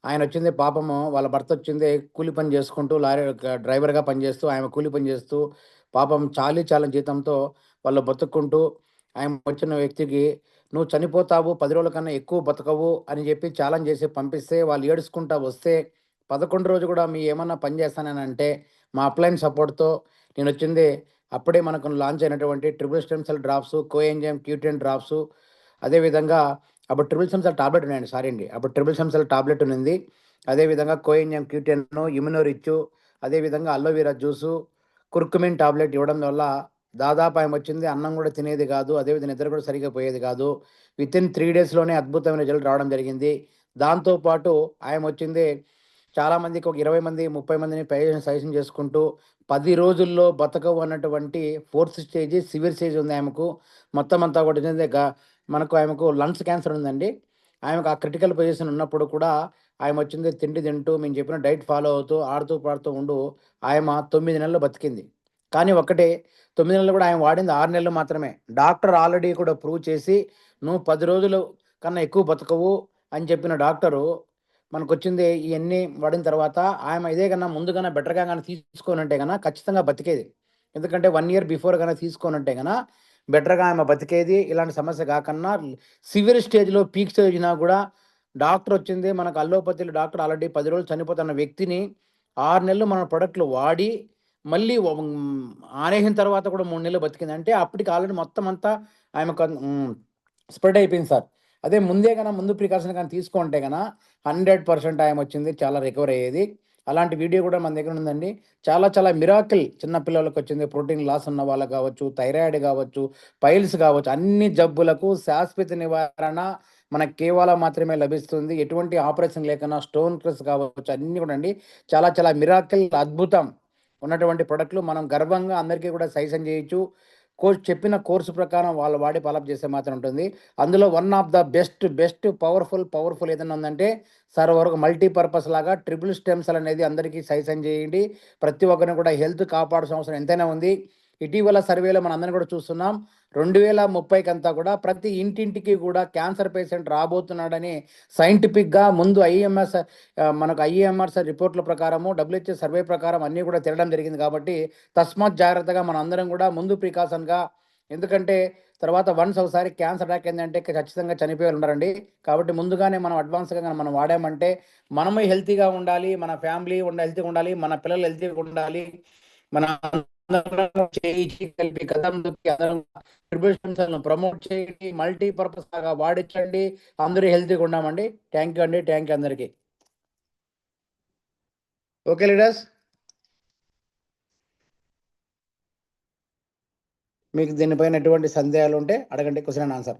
ఆయన వచ్చింది పాపము, వాళ్ళ భర్త వచ్చింది కూలి పని చేసుకుంటూ లారీ డ్రైవర్గా పనిచేస్తూ, ఆయన కూలి పని చేస్తూ పాపం చాలా జీతంతో వాళ్ళు బతుక్కుంటూ, ఆయన వచ్చిన వ్యక్తికి నువ్వు చనిపోతావు, 10 రోజుల కన్నా ఎక్కువ బతకవు అని చెప్పి ఛాలెంజ్ చేసి పంపిస్తే వాళ్ళు ఏడుచుకుంటా వస్తే 11 రోజు కూడా మీ ఏమన్నా పని చేస్తానని అంటే మా అప్లైన్ సపోర్ట్తో నేను వచ్చింది. అప్పుడే మనకు లాంచ్ అయినటువంటి triple stem cell drops, coenzyme Q10 drops, అదేవిధంగా అప్పుడు ట్రిపుల్ స్టెమ్ సెల్ టాబ్లెట్ ఉన్నాయండి, సారీ అండి, అప్పుడు ట్రిపుల్ స్టెమ్ సెల్ టాబ్లెట్ ఉంది. అదేవిధంగా కోఎంజైమ్ Q10, ఇమ్యునో రిచ్, అదేవిధంగా అలోవెరా జ్యూసు, కుర్కుమిన్ టాబ్లెట్ ఇవ్వడం వల్ల దాదాపు ఆయన వచ్చింది అన్నం కూడా తినేది కాదు, అదేవిధంగా నిద్ర కూడా సరిగ్గా పోయేది కాదు. వితిన్ 3 డేస్లోనే అద్భుతమైన రిజల్ట్ రావడం జరిగింది. దాంతోపాటు ఆయన వచ్చింది చాలామందికి ఒక 20 మంది 30 మందిని సజెషన్ చేసుకుంటూ 10 రోజుల్లో బతకవు అన్నటువంటి 4th స్టేజ్ సివియర్ స్టేజ్ ఉంది ఆమెకు. మొత్తం అంతా కూడా ఆమెకు లంగ్స్ క్యాన్సర్ ఉందండి. ఆమెకు ఆ క్రిటికల్ పొజిషన్ ఉన్నప్పుడు కూడా ఆయన వచ్చింది తిండి తింటూ మేము చెప్పిన డైట్ ఫాలో అవుతూ ఆడుతూ పాడుతూ ఉండు ఆయమ 9 నెలలు బతికింది. కానీ ఒక్కటే 9 నెలలు కూడా ఆయన వాడింది 6 నెలలు మాత్రమే. డాక్టర్ ఆల్రెడీ కూడా ప్రూవ్ చేసి నువ్వు 10 రోజులు కన్నా ఎక్కువ బతకవు అని చెప్పిన డాక్టరు మనకొచ్చింది ఇవన్నీ వాడిన తర్వాత ఆమె ఇదే కన్నా ముందు కన్నా బెటర్గా కానీ తీసుకోనంటే కన్నా ఖచ్చితంగా బతికేది. ఎందుకంటే 1 ఇయర్ బిఫోర్ కన్నా తీసుకోనంటే కన్నా బెటర్గా ఆమె బతికేది. ఇలాంటి సమస్య కాకన్నా సివియర్ స్టేజ్లో పీక్ స్టేజ్ వచ్చినా కూడా డాక్టర్ వచ్చింది మనకు అల్లోపతిలో డాక్టర్ ఆల్రెడీ 10 రోజులు చనిపోతున్న వ్యక్తిని 6 నెలలు మన ప్రొడక్ట్లు వాడి మళ్ళీ ఆనేసిన తర్వాత కూడా 3 నెలలు బతికింది. అంటే అప్పటికి ఆల్రెడీ మొత్తం అంతా ఆమెకు స్ప్రెడ్ అయిపోయింది సార్. అదే ముందు ప్రికాషన్ కానీ తీసుకుంటే కన్నా 100% ఆమె వచ్చింది చాలా రికవర్ అయ్యేది. అలాంటి వీడియో కూడా మన దగ్గర ఉందండి. చాలా మిరాకిల్ చిన్నపిల్లలకు వచ్చింది. ప్రోటీన్ లాస్ ఉన్న వాళ్ళకు కావచ్చు, థైరాయిడ్ కావచ్చు, పైల్స్ కావచ్చు, అన్ని జబ్బులకు శాశ్వత నివారణ మన కేవలం మాత్రమే లభిస్తుంది. ఎటువంటి ఆపరేషన్ లేకుండా స్టోన్ క్రస్ కావచ్చు, అన్నీ కూడా అండి చాలా మిరాకిల్ అద్భుతం ఉన్నటువంటి ప్రొడక్ట్లు మనం గర్వంగా అందరికీ కూడా సజెషన్ చేయొచ్చు. కోచ్ చెప్పిన కోర్సు ప్రకారం వాళ్ళు వాడి ఫాలోఅప్ చేస్తే మాత్రం ఉంటుంది. అందులో one of the best powerful ఏదైనా ఉందంటే సార్ వరకు మల్టీపర్పస్ లాగా ట్రిపుల్ స్టెమ్ సెల్ అనేది అందరికీ సజెషన్ చేయండి. ప్రతి ఒక్కరిని కూడా హెల్త్ కాపాడాల్సిన అవసరం ఎంతైనా ఉంది. ఇటీవల సర్వేలో మనందరం కూడా చూస్తున్నాం 2030 అంతా కూడా ప్రతి ఇంటింటికి కూడా క్యాన్సర్ పేషెంట్ రాబోతున్నాడని సైంటిఫిక్గా ముందు మనకు ఐఎంఆర్స్ రిపోర్ట్ల ప్రకారము WHO సర్వే ప్రకారం అన్నీ కూడా తిరగడం జరిగింది. కాబట్టి తస్మాత్ జాగ్రత్తగా మనం అందరం కూడా ముందు ప్రికాషన్గా, ఎందుకంటే తర్వాత వన్స్ ఒకసారి క్యాన్సర్ అటాక్ ఏంటంటే ఖచ్చితంగా చనిపోయి ఉన్నారండి. కాబట్టి ముందుగానే మనం అడ్వాన్స్గా మనం వాడామంటే మనమే హెల్తీగా ఉండాలి, మన ఫ్యామిలీ హెల్తీగా ఉండాలి, మన పిల్లలు హెల్తీగా ఉండాలి. మన కలిపి ట్రిబ్యూషన్స్ ప్రమోట్ చేయండి, మల్టీపర్పస్ లాగా వాడించండి, అందరూ హెల్తీగా ఉన్నామండి. థ్యాంక్ యూ అండి, థ్యాంక్ యూ అందరికీ. ఓకే లీడర్స్, మీకు దీనిపైన ఎటువంటి సందేహాలు ఉంటే అడగండి, క్వశ్చన్ అండ్ ఆన్సర్.